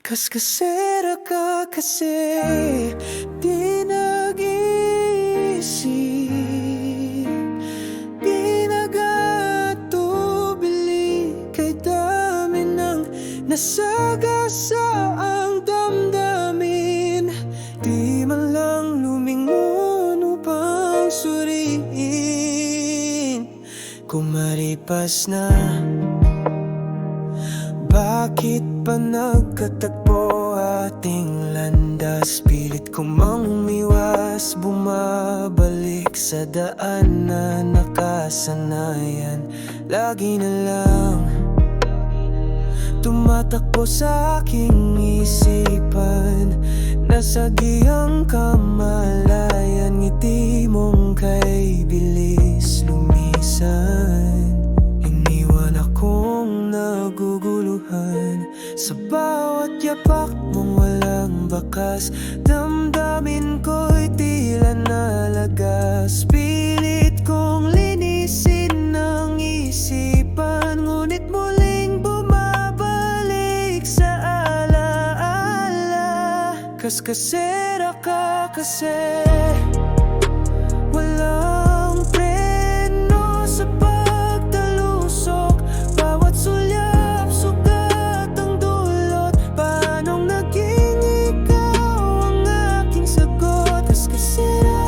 Kaskasera ka kasi di nag-iisip, di nagatubili kay dami ng nasagasa ang damdamin. Di man lang lumingon upang suriin. Kumaripas na, bakit pa nagkatagpo ating landas? Pilit ko mang umiwas, bumabalik sa daan na nakasanayan. Lagi na lang tumatakbo sa aking isipan, nasa diyang kamalayan. Ngiti mong kay bilis lumisan, iniwan akong naguguluhan sa bawat yapak mong walang bakas. Damdamin ko'y tila nalagas, pilit kong linisin ng isipan, ngunit muling bumabalik sa alaala. Kaskasera ka kasi walang preno sa pagtalusok, bawat sulyap sugat ang dulot. Paanong naging ikaw ang aking sagot? Kaskasera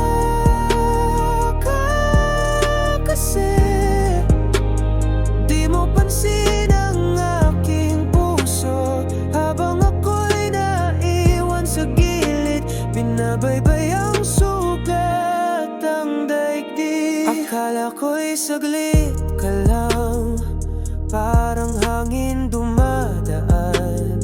ka kasi di mo pansin ang aking puso, habang ako'y naiwan sa gilid, binabaybay ang sugat ang daigdig. Akala ko'y saglit ka lang, parang hangin dumadaan,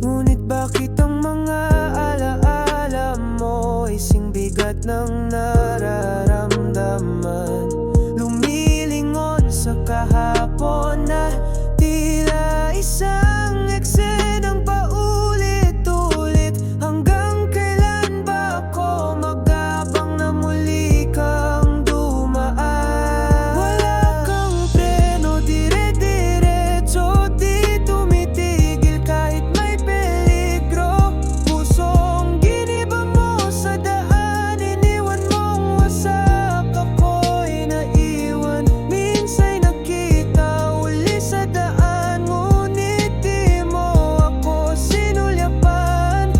ngunit bakit ang mga alaala mo'y singbigat ng nararamdaman? Lumilingon sa kahapon na tila isang eksenang paulit-ulit. Hanggang kailan ba ako magabang na muli kang dumaan? Wala kang preno, dire-diretso, di tumitigil kahit may peligro. Pusong giniba mo sa daan, iniwan mong wasak, ako'y naiwan. Minsa'y nakita uli sa daan, ngunit di mo ako sinulyapan.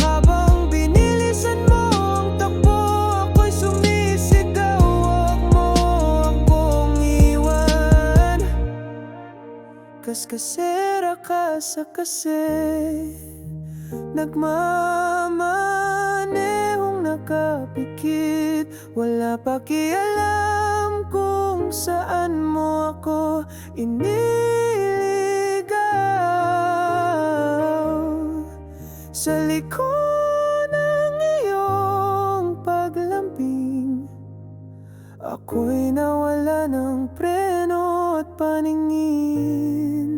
Habang binilisan mo ang takbo, ako'y sumisigaw, huwag mo akong iwan. Kaskasera ka sa kasi nagmamanehong nakapikit, wala pakialam kung saan mo ako iniligaw. Sa likod ng iyong paglambing, ako'y nawala ng preno at paningin.